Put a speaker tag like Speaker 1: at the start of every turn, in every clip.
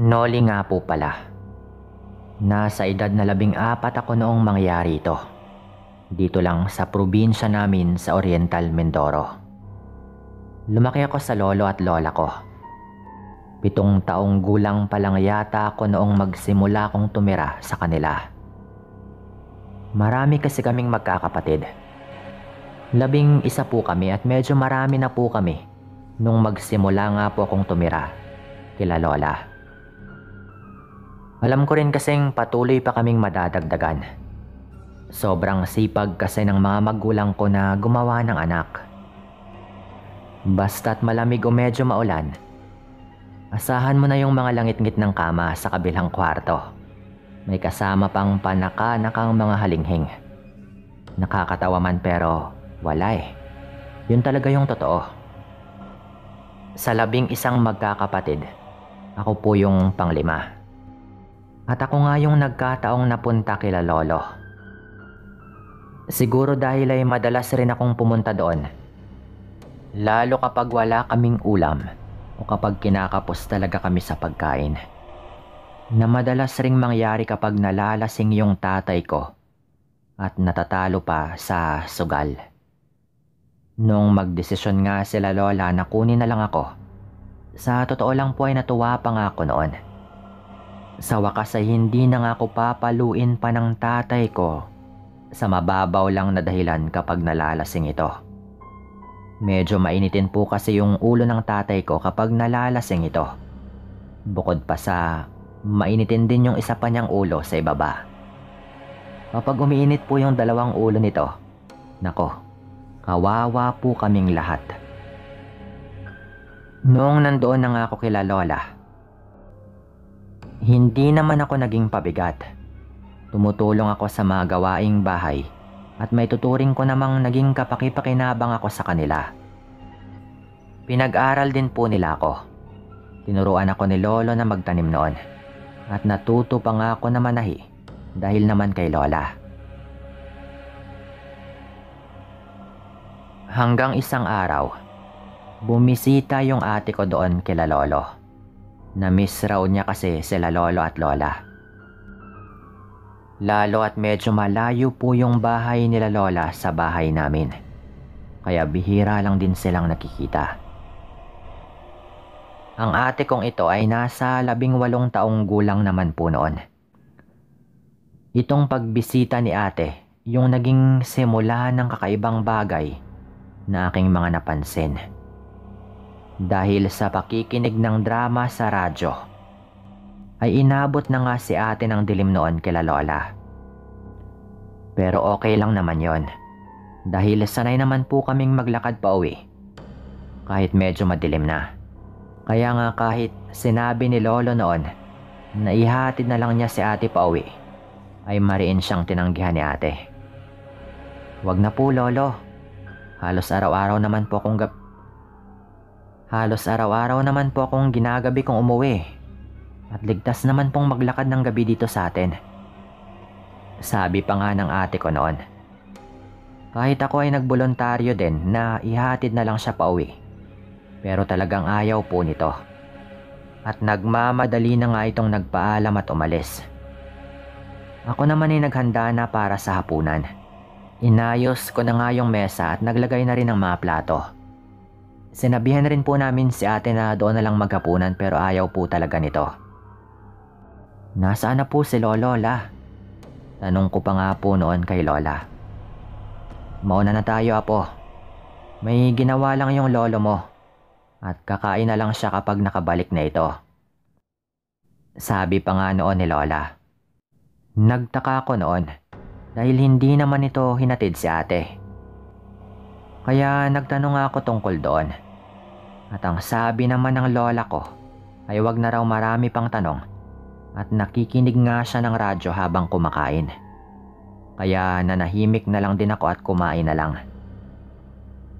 Speaker 1: Noli nga po pala. Nasa edad na 14 ako noong mangyari ito. Dito lang sa probinsya namin sa Oriental Mindoro. Lumaki ako sa lolo at lola ko. 7 taong gulang pa lang yata ako noong magsimula kong tumira sa kanila. Marami kasi kaming magkakapatid. 11 po kami at medyo marami na po kami nung magsimula nga po akong tumira kila lola. Alam ko rin kasing patuloy pa kaming madadagdagan. Sobrang sipag kasi ng mga magulang ko na gumawa ng anak. Basta't malamig o medyo maulan, asahan mo na yung mga langit-ngit ng kama sa kabilang kwarto. May kasama pang panaka-nakang mga halinghing. Nakakatawa man pero wala eh. Yun talaga yung totoo. Sa 11 magkakapatid, ako po yung panglima. At ako nga yung nagkataong napunta kila lolo. Siguro dahil ay madalas rin akong pumunta doon. Lalo kapag wala kaming ulam o kapag kinakapos talaga kami sa pagkain. Na madalas ring mangyari kapag nalalasing yung tatay ko at natatalo pa sa sugal. Nung magdesisyon nga sila lola na kunin na lang ako, sa totoo lang po ay natuwa pa nga ako noon. Sa wakas ay hindi na nga ako papaluin pa ng tatay ko sa mababaw lang na dahilan kapag nalalasing ito. Medyo mainitin po kasi yung ulo ng tatay ko kapag nalalasing ito. Bukod pa sa mainitin din yung isa pa niyang ulo sa ibaba. Kapag umiinit po yung dalawang ulo nito, nako, kawawa po kaming lahat. Noong nandoon na nga ako kila lola, hindi naman ako naging pabigat. Tumutulong ako sa mga gawaing bahay at may tuturing ko namang naging kapaki-pakinabang ako sa kanila. Pinag-aral din po nila ako. Tinuruan ako ni lolo na magtanim noon at natuto pa nga ako na manahi dahil naman kay lola. Hanggang isang araw, bumisita yung ate ko doon kila lolo. Na-miss raw niya kasi sila lolo at lola. Lalo at medyo malayo po yung bahay nila lola sa bahay namin. Kaya bihira lang din silang nakikita. Ang ate kong ito ay nasa 18 taong gulang naman po noon. Itong pagbisita ni ate, yung naging simula ng kakaibang bagay na aking mga napansin. Dahil sa pakikinig ng drama sa radyo, ay inabot na nga si ate ng dilim noon kila lola. Pero okay lang naman yon, dahil sanay naman po kaming maglakad pa uwi, kahit medyo madilim na. Kaya nga kahit sinabi ni lolo noon na ihatid na lang niya si ate pa uwi, ay mariin siyang tinanggihan ni ate. Wag na po lolo, halos araw-araw naman po akong ginagabi kong umuwi at ligtas naman pong maglakad ng gabi dito sa atin. Sabi pa nga ng ate ko noon. Kahit ako ay nagbolontaryo din na ihatid na lang siya pa uwi, pero talagang ayaw po nito. At nagmamadali na nga itong nagpaalam at umalis. Ako naman ay naghanda na para sa hapunan. Inayos ko na nga yung mesa at naglagay na rin ng mga plato. Sinabihan rin po namin si ate na doon na lang maghapunan pero ayaw po talaga nito. Nasaan na po si lola? Tanong ko pa nga po noon kay lola. Mauna na tayo apo. May ginawa lang yung lolo mo at kakain na lang siya kapag nakabalik na ito. Sabi pa nga noon ni lola. Nagtaka ko noon dahil hindi naman ito hinatid si ate. Kaya nagtanong ako tungkol doon. At ang sabi naman ng lola ko ay wag na raw marami pang tanong at nakikinig nga siya ng radyo habang kumakain. Kaya nanahimik na lang din ako at kumain na lang.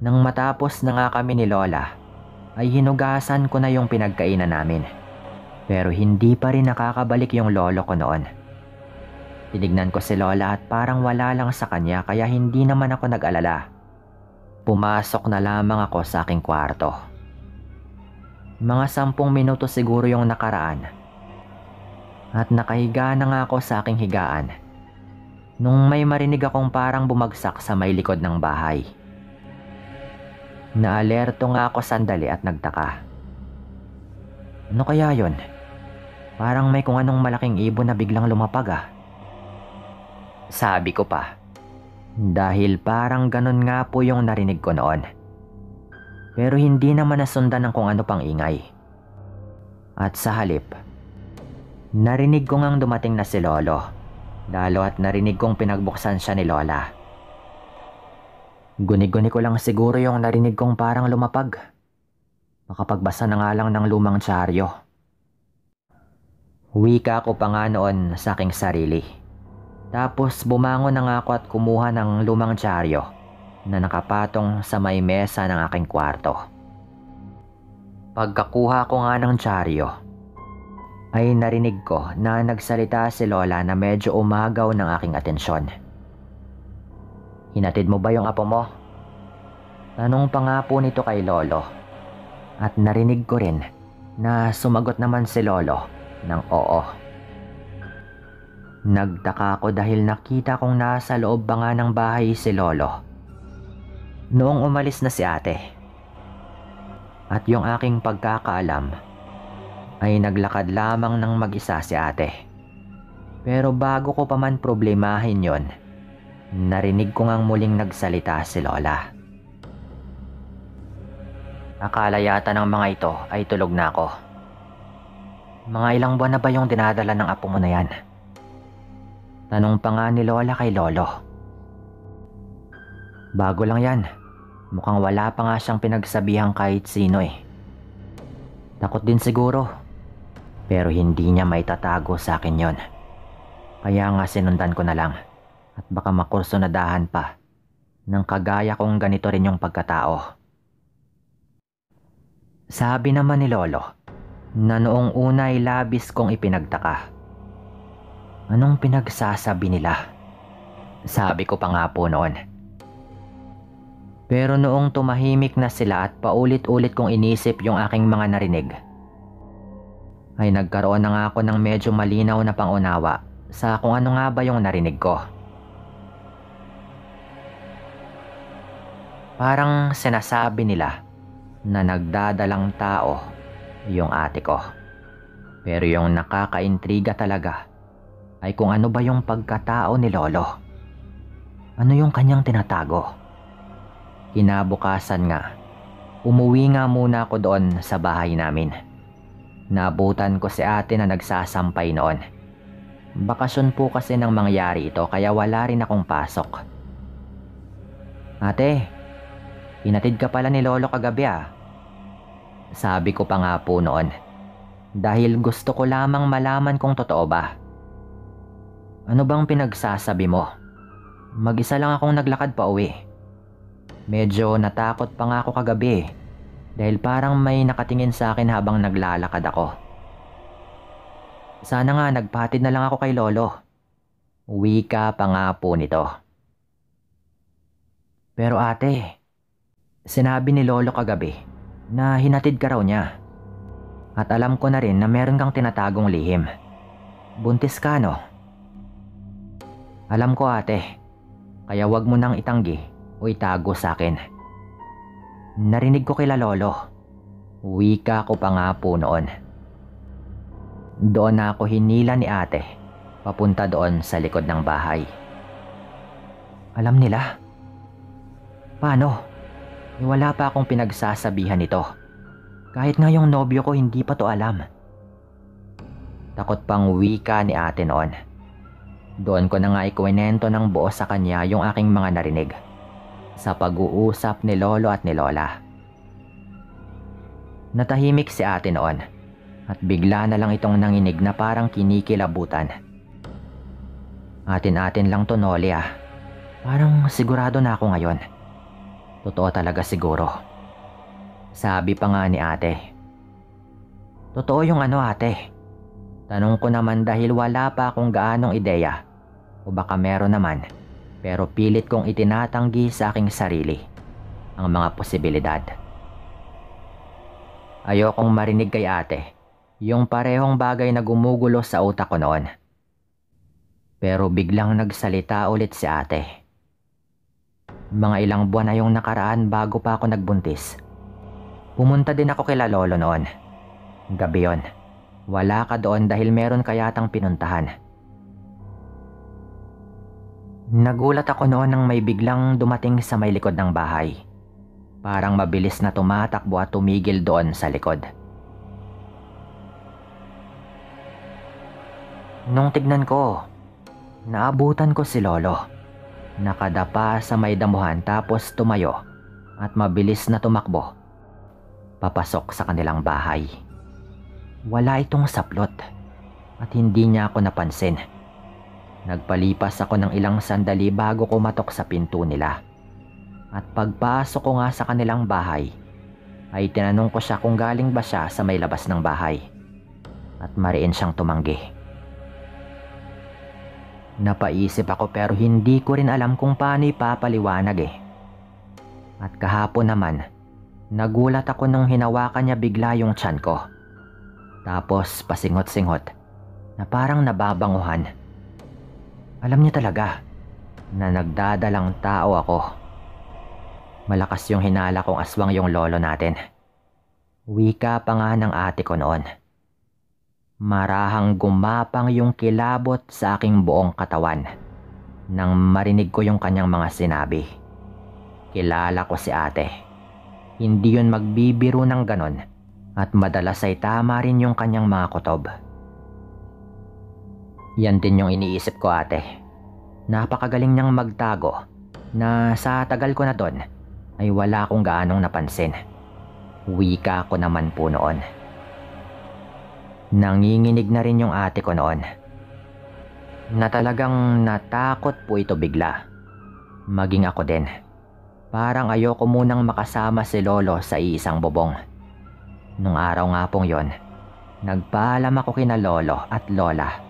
Speaker 1: Nang matapos na nga kami ni lola, ay hinugasan ko na yung pinagkainan namin. Pero hindi pa rin nakakabalik yung lolo ko noon. Tinignan ko si lola at parang wala lang sa kanya kaya hindi naman ako nag-alala. Pumasok na lamang ako sa aking kwarto. Mga 10 minuto siguro yung nakaraan At nakahiga na nga ako sa aking higaan nung may marinig akong parang bumagsak sa may likod ng bahay. Naalerto nga ako sandali at nagtaka. Ano kaya yon? Parang may kung anong malaking ibon na biglang lumapag ah. Sabi ko pa. Dahil parang ganun nga po yung narinig ko noon. Pero hindi naman nasundan ng kung ano pang ingay. At sa halip, narinig ko ngang dumating na si Lolo. Lalo at narinig kong pinagbuksan siya ni Lola. Guni-guni ko lang siguro yung narinig kong parang lumapag. Makapagbasa na nga lang ng lumang dyaryo. Wika ko pa nga noon sa aking sarili. Tapos bumangon na nga ako at kumuha ng lumang dyaryo na nakapatong sa may mesa ng aking kwarto. Pagkakuha ko nga ng dyaryo, ay narinig ko na nagsalita si Lola na medyo umagaw ng aking atensyon. Hinatid mo ba yung apo mo? Tanong pa nga po nito kay Lolo. At narinig ko rin na sumagot naman si Lolo ng oo. Nagtaka ako dahil nakita kong nasa loob ba nga ng bahay si Lolo noong umalis na si ate. At yung aking pagkakaalam ay naglakad lamang ng mag-isa si ate. Pero bago ko pa man problemahin yon, narinig ko ngang muling nagsalita si Lola. Akala yata ng mga ito ay tulog na ako. Mga ilang buwan na ba yung dinadala ng apo mo na yan? Tanong pa nga ni Lola kay Lolo. Bago lang yan. Mukhang wala pa nga siyang pinagsabihan kahit sino eh. Takot din siguro. Pero hindi niya may tatago sa akin yon. Kaya nga sinundan ko na lang. At baka makursunadahan pa ng kagaya kong ganito rin yung pagkatao. Sabi naman ni Lolo na noong una ay labis kong ipinagtaka. Anong pinagsasabi nila? Sabi ko pa nga po noon. Pero noong tumahimik na sila at paulit-ulit kong inisip yung aking mga narinig, ay nagkaroon na nga ako ng medyo malinaw na pangunawa sa kung ano nga ba yung narinig ko. Parang sinasabi nila na nagdadalang tao yung ate ko. Pero yung nakakaintriga talaga ay kung ano ba yung pagkatao ni Lolo. Ano yung kanyang tinatago? Kinabukasan nga, umuwi nga muna ako doon sa bahay namin. Naabutan ko si ate na nagsasampay noon. Bakasyon po kasi nang mangyari ito kaya wala rin akong pasok. Ate, hinatid ka pala ni Lolo kagabi ah. Sabi ko pa nga po noon. Dahil gusto ko lamang malaman kung totoo ba. Ano bang pinagsasabi mo? Mag-isa lang akong naglakad pa uwi. Medyo natakot pa nga ako kagabi dahil parang may nakatingin sa akin habang naglalakad ako. Sana nga nagpatid na lang ako kay Lolo. Wika pa nga po nito. Pero ate, sinabi ni Lolo kagabi na hinatid ka raw niya. At alam ko na rin na meron kang tinatagong lihim. Buntis ka no? Alam ko ate, kaya wag mo nang itanggi o itago sa akin. Narinig ko kila Lolo. Wika ko pa nga po noon. Doon na ako hinila ni ate papunta doon sa likod ng bahay. Alam nila? Paano? Wala pa akong pinagsasabihan nito. Kahit nga yung nobyo ko hindi pa to alam. Takot pang wika ni ate noon. Doon ko na nga ikwento ng buo sa kanya yung aking mga narinig sa pag-uusap ni Lolo at ni Lola. Natahimik si ate noon at bigla na lang itong nanginig na parang kinikilabutan. Atin-atin lang to Noli ah. Parang sigurado na ako ngayon. Totoo talaga siguro. Sabi pa nga ni ate. Totoo yung ano ate? Tanong ko naman dahil wala pa akong gaanong ideya. O baka meron naman. Pero pilit kong itinatanggi sa aking sarili ang mga posibilidad. Ayokong marinig kay ate Yung parehong bagay na gumugulo sa utak ko noon. Pero biglang nagsalita ulit si ate. Mga ilang buwan na yung nakaraan bago pa ako nagbuntis. Pumunta din ako kila lolo noon. Gabi yon. Wala ka doon dahil meron ka yatang pinuntahan. Nagulat ako noon nang may biglang dumating sa may likod ng bahay. Parang mabilis na tumatakbo at tumigil doon sa likod. Nung tignan ko, naabutan ko si lolo. Nakadapa sa may damuhan tapos tumayo at mabilis na tumakbo papasok sa kanilang bahay. Wala itong saplot at hindi niya ako napansin. Nagpalipas ako ng ilang sandali bago kumatok sa pinto nila. At pagpasok ko nga sa kanilang bahay, ay tinanong ko siya kung galing ba siya sa may labas ng bahay. At mariin siyang tumanggi. Napaisip ako pero hindi ko rin alam kung paano ipapaliwanag eh. At kahapon naman, nagulat ako nung hinawakan niya bigla yung tiyan ko. Tapos pasingot-singot na parang nababanguhan. Alam niya talaga na nagdadalang tao ako. Malakas yung hinala kong aswang yung lolo natin. Wika pa nga ng ate ko noon. Marahang gumapang yung kilabot sa aking buong katawan nang marinig ko yung kanyang mga sinabi. Kilala ko si ate. Hindi yun magbibiro ng ganon at madalas ay tama rin yung kanyang mga kutob. Yan din yung iniisip ko ate. Napakagaling niyang magtago na sa tagal ko na doon ay wala akong gaanong napansin. Wika ko naman po noon. Nanginginig na rin yung ate ko noon. Na talagang natakot po ito bigla. Maging ako din. Parang ayoko munang makasama si lolo sa iisang bubong. Nung araw nga pong yon, nagpaalam ako kina lolo at lola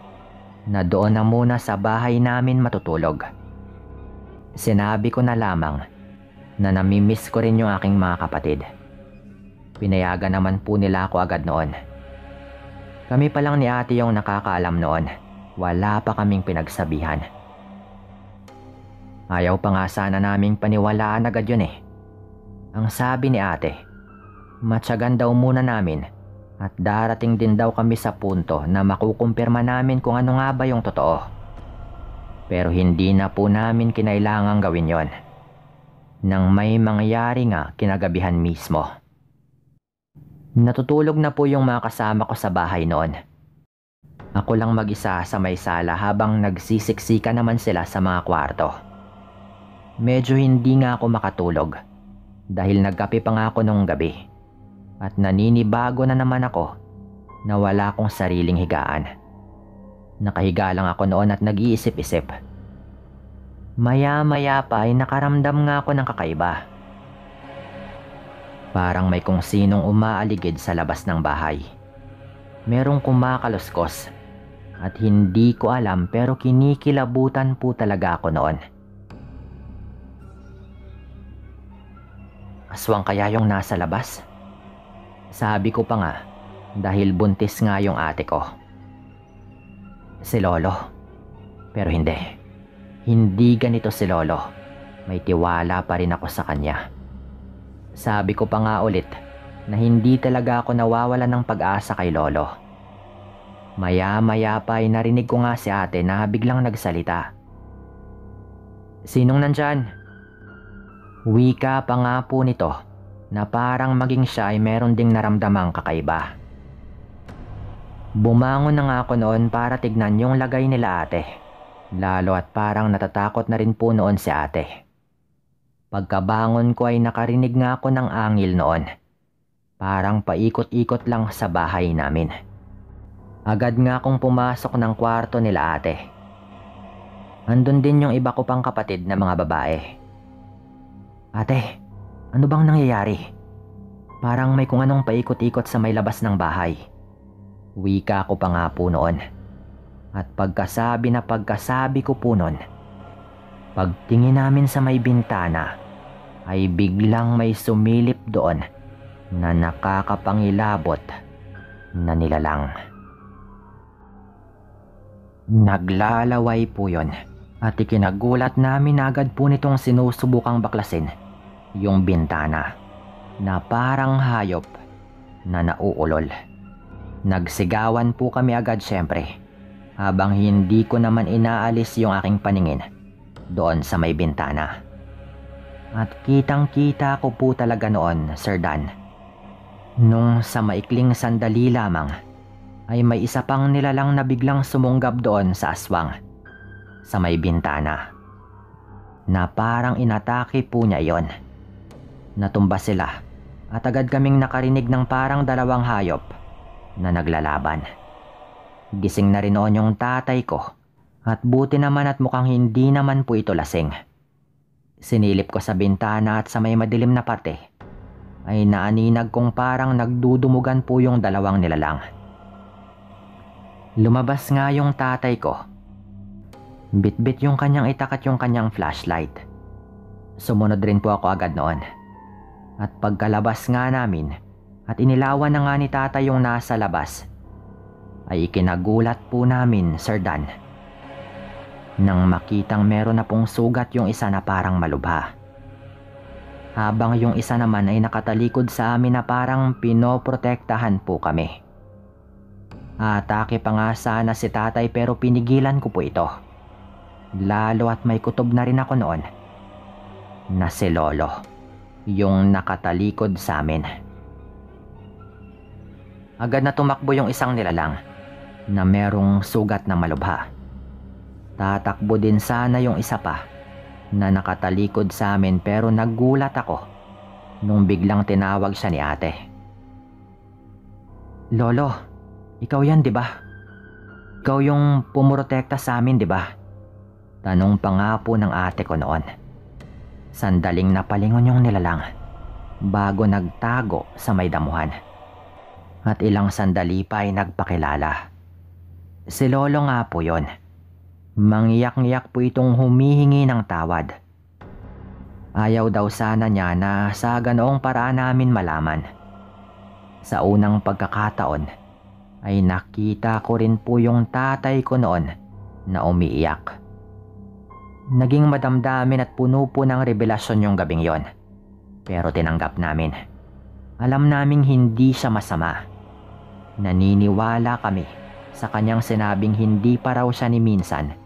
Speaker 1: na doon na muna sa bahay namin matutulog. Sinabi ko na lamang na namimiss ko rin yung aking mga kapatid. Pinayagan naman po nila ako agad noon. Kami pa lang ni ate yung nakakaalam noon. Wala pa kaming pinagsabihan. Ayaw pa nga sana naming paniwalaan agad yun eh. Ang sabi ni ate, matyagan daw muna namin at darating din daw kami sa punto na makukumpirma namin kung ano nga ba yung totoo. Pero hindi na po namin kinailangang gawin yon. Nang may mangyari nga kinagabihan mismo. Natutulog na po yung mga kasama ko sa bahay noon. Ako lang mag-isa sa may sala habang nagsisiksika naman sila sa mga kwarto. Medyo hindi nga ako makatulog dahil nagkape pa nga ako nung gabi. At naninibago na naman ako na wala akong sariling higaan. Nakahiga lang ako noon at nag-iisip-isip. Maya-maya pa ay nakaramdam nga ako ng kakaiba. Parang may kung sinong umaaligid sa labas ng bahay. Merong kumakaluskos at hindi ko alam pero kinikilabutan po talaga ako noon. Aswang kaya yung nasa labas? Sabi ko pa nga dahil buntis nga yung ate ko. Si lolo. Pero hindi. Hindi ganito si lolo. May tiwala pa rin ako sa kanya. Sabi ko pa nga ulit na hindi talaga ako nawawalan ng pag-asa kay lolo. Maya-maya pa ay narinig ko nga si ate na biglang nagsalita. Sinong nandyan? Wika pa nga po nito na parang maging siya ay meron ding naramdamang kakaiba. Bumangon na nga ako noon para tignan yung lagay nila ate. Lalo at parang natatakot na rin po noon si ate. Pagkabangon ko ay nakarinig nga ako ng angil noon. Parang paikot-ikot lang sa bahay namin. Agad nga akong pumasok ng kwarto nila ate. Andun din yung iba ko pang kapatid na mga babae. Ate, ano bang nangyayari? Parang may kung anong paikot-ikot sa may labas ng bahay. Wika ko pa nga po noon. At pagkasabi ko po noon, pagtingin namin sa may bintana, ay biglang may sumilip doon na nakakapangilabot na nilalang. Naglalaway po yun at ikinagulat namin agad po nitong sinusubukang baklasin yung bintana na parang hayop na nauulol. Nagsigawan po kami agad syempre habang hindi ko naman inaalis yung aking paningin doon sa may bintana. At kitang-kita ko po talaga noon, Sir Dan, nung sa maikling sandali lamang ay may isa pang nilalang na biglang sumunggab doon sa aswang sa may bintana na parang inatake po niya yon. Natumba sila at agad kaming nakarinig ng parang dalawang hayop na naglalaban. Gising na rin noon yung tatay ko at buti naman at mukhang hindi naman po ito lasing. Sinilip ko sa bintana at sa may madilim na parte ay naaninag kong parang nagdudumugan po yung dalawang nilalang. Lumabas nga yung tatay ko. Bit-bit yung kanyang itak at yung kanyang flashlight. Sumunod rin po ako agad noon. At pagkalabas nga namin at inilawan na nga ni tatay yung nasa labas, ay ikinagulat po namin, Sir Dan, nang makitang meron na pong sugat yung isa na parang malubha. Habang yung isa naman ay nakatalikod sa amin na parang pinoprotektahan po kami. Atake pa nga sana si tatay pero pinigilan ko po ito. Lalo at may kutob na rin ako noon na si Lolo, yung nakatalikod sa amin. Agad na tumakbo yung isang nilalang na merong sugat na malubha. Tatakbo din sana yung isa pa na nakatalikod sa amin pero nagulat ako nung biglang tinawag siya ni ate. Lolo, ikaw yan, di ba? Ikaw yung pumurotekta sa amin, di ba? Tanong pa nga po ng ate ko noon. Sandaling napalingon yung nilalang bago nagtago sa may damuhan. At ilang sandali pa ay nagpakilala. Si Lolo nga po yon. Mangyak-ngyak po itong humihingi ng tawad. Ayaw daw sana niya na sa ganoong paraan namin malaman. Sa unang pagkakataon ay nakita ko rin po yung tatay ko noon na umiiyak. Naging madamdamin at puno po ng revelasyon yung gabing yon. Pero tinanggap namin. Alam naming hindi siya masama. Naniniwala kami sa kanyang sinabing hindi pa raw siya ni minsan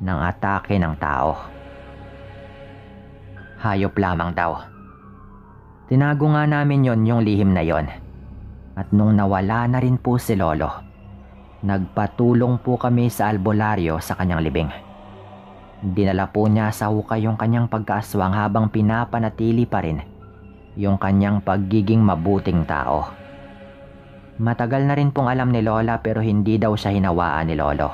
Speaker 1: ng atake ng tao. Hayop lamang daw. Tinago nga namin yon yung lihim na yon. At nung nawala na rin po si Lolo, nagpatulong po kami sa albularyo sa kanyang libing. Dinala po niya sa hukay yung kanyang pagkaaswang habang pinapanatili pa rin yung kanyang pagiging mabuting tao. Matagal na rin pong alam ni Lola pero hindi daw siya hinawaan ni Lolo.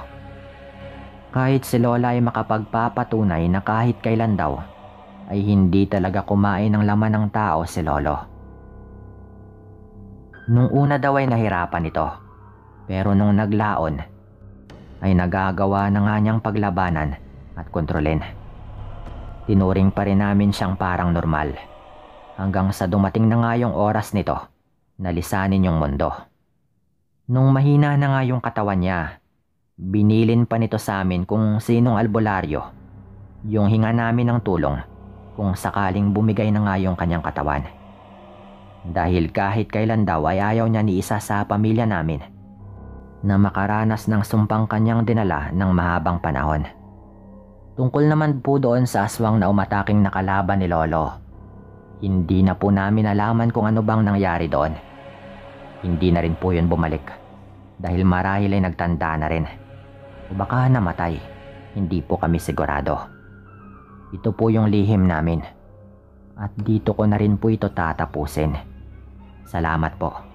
Speaker 1: Kahit si Lola ay makapagpapatunay na kahit kailan daw ay hindi talaga kumain ng laman ng tao si Lolo. Nung una daw ay nahirapan ito, pero nung naglaon ay nagagawa na nga niyang paglabanan at kontrolin. Tinuring pa rin namin siyang parang normal hanggang sa dumating na nga yung oras nito na lisanin yung mundo. Nung mahina na nga yung katawan niya, binilin pa nito sa amin kung sinong albularyo yung hinga namin ng tulong kung sakaling bumigay na nga yung kanyang katawan. Dahil kahit kailan daw ay ayaw niya ni isa sa pamilya namin na makaranas ng sumpang kanyang dinala ng mahabang panahon. Tungkol naman po doon sa aswang na umataking nakalaban ni Lolo, hindi na po namin alaman kung ano bang nangyari doon. Hindi na rin po yun bumalik dahil marahil ay nagtanda na rin o baka namatay, hindi po kami sigurado. Ito po yung lihim namin at dito ko na rin po ito tatapusin. Salamat po.